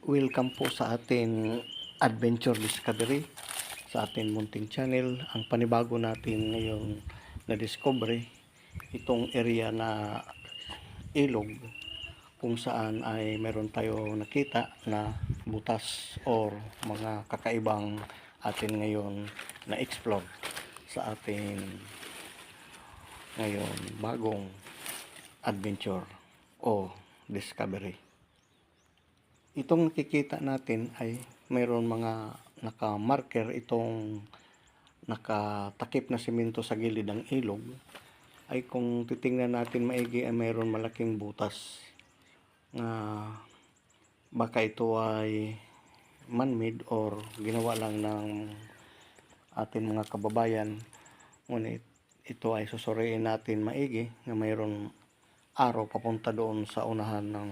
Welcome po sa ating Adventure Discovery sa ating munting channel. Ang panibago natin ngayong na-discovery itong area na ilog kung saan ay meron tayo nakita na butas or mga kakaibang atin ngayon na explore sa ating ngayon bagong adventure o discovery. Itong nakikita natin ay mayroon mga naka-marker itong nakatakip na simento sa gilid ng ilog, ay kung titingnan natin maigi ay mayroon malaking butas na baka ito ay man-made or ginawa lang ng ating mga kababayan. Ngunit ito ay susuriin natin maigi na mayroon araw papunta doon sa unahan ng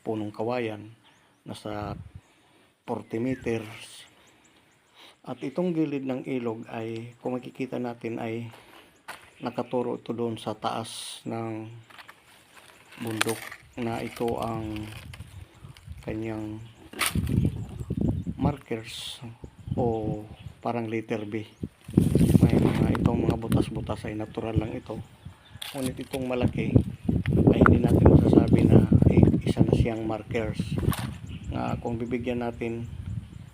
punong kawayan, nasa 40 meters. At itong gilid ng ilog ay kung makikita natin ay nakaturo ito doon sa taas ng bundok na ito ang kanyang markers o parang letter B. May itong mga butas-butas ay natural lang ito. Ngunit itong malaki ay hindi natin masasabi na isa na siyang markers. Kung bibigyan natin,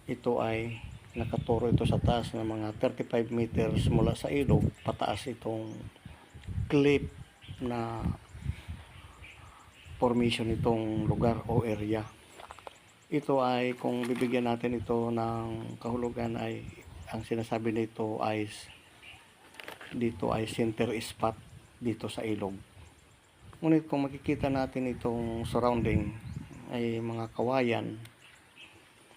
ito ay nakaturo ito sa taas ng mga 35 meters mula sa ilog pataas itong cliff na formation itong lugar o area. Ito ay kung bibigyan natin ito ng kahulugan ay ang sinasabi nito ay dito ay center spot dito sa ilog. Ngunit kung makikita natin itong surrounding ay mga kawayan,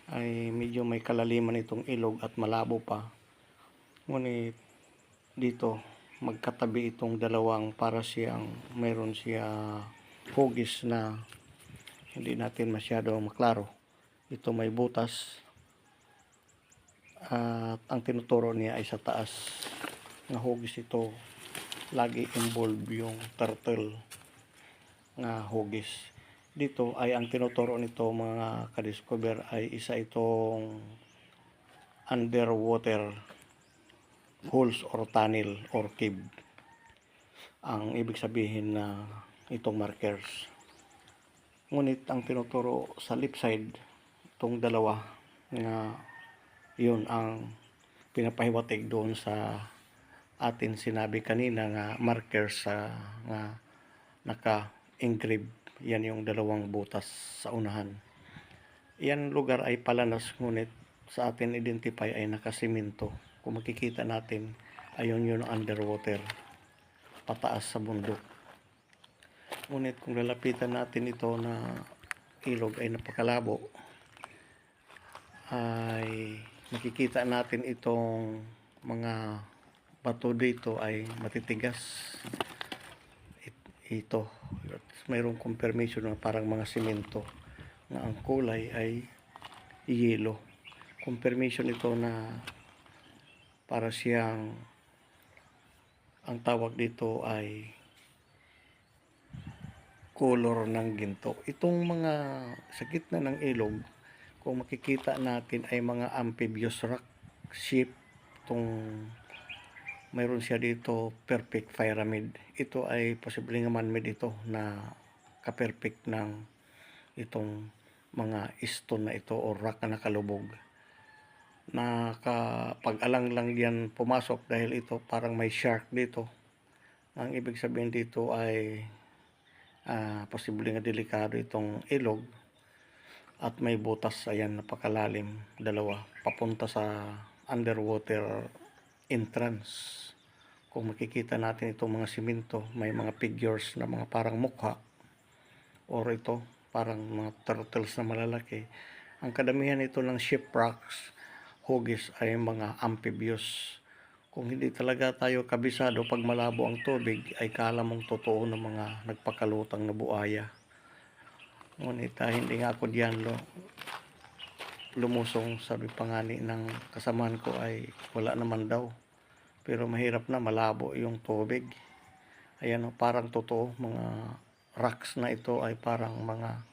ay medyo may kalaliman itong ilog at malabo pa. Ngunit dito magkatabi itong dalawang para siyang mayroon siya hugis na hindi natin masyado maklaro. Ito may butas at ang tinuturo niya ay sa taas na hugis ito. Lagi involved yung turtle na hugis. Dito ay ang tinuturo nito mga kadiscover ay isa itong underwater holes or tunnel or cave. Ang ibig sabihin na itong markers. Ngunit ang tinuturo sa left side itong dalawa na yun ang pinapahiwatig doon sa atin sinabi kanina nga markers nga naka-engrave. Yan yung dalawang butas sa unahan. Yan lugar ay palanas, ngunit sa atin identify ay nakasimento. Kung makikita natin, ayun yun underwater, pataas sa bundok. Ngunit kung lalapitan natin ito na ilog ay napakalabo, ay makikita natin itong mga bato dito ay matitigas. Ito mayroong confirmation na parang mga simento na ang kulay ay yellow. Confirmation ito na para siyang ang tawag dito ay color ng ginto. Itong mga sa gitna ng ilog, kung makikita natin ay mga amphibious rock shape. Itong mayroon siya dito perfect pyramid. Ito ay posibleng man-made ito na ka-perfect ng itong mga stone na ito o rock na nakalubog. Pag-alang lang yan pumasok dahil ito parang may shark dito. Ang ibig sabihin dito ay posibleng delikado itong ilog at may butas, ayan, napakalalim, dalawa papunta sa underwater entrance. Kung makikita natin itong mga simento, may mga figures na mga parang mukha or ito parang mga turtles na malalaki. Ang kadamihan ito ng shipwrecks, hugis ay mga amphibious. Kung hindi talaga tayo kabisado pag malabo ang tubig, ay kala mong totoo ng mga nagpakalutang na buaya. Ngunit hindi nga ako diyan lumusong. Sabi pa nga ng kasamahan ko ay wala naman daw. Pero mahirap na, malabo yung tubig. Ayan, parang totoo, mga rocks na ito ay parang mga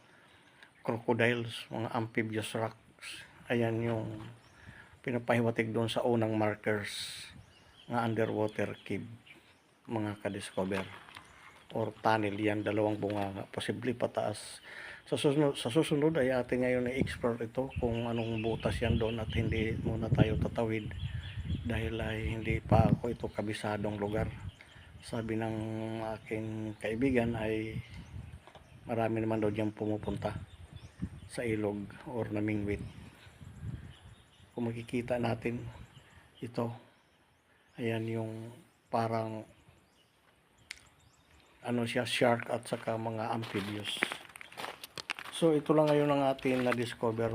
crocodiles, mga amphibious rocks. Ayan yung pinapahiwatig doon sa unang markers nga underwater cave, mga ka-discover, or tunnel. Yan, dalawang bunganga, posible pataas. Sa susunod ay atin ngayon i-explore ito kung anong butas yan doon, at hindi muna tayo tatawid dahil ay hindi pa ako ito kabisadong lugar. Sabi ng aking kaibigan ay marami naman daw diyang pumupunta sa ilog or namingwit. Kung makikita natin ito, ayan yung parang ano siya, shark at saka mga amphibious. So ito lang ngayon ang atin na discover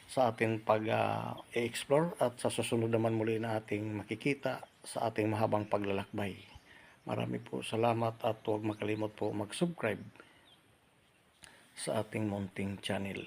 sa ating pag-explore, at sa susunod naman muli na ating makikita sa ating mahabang paglalakbay. Marami po salamat, at huwag makalimot po mag-subscribe sa ating munting channel.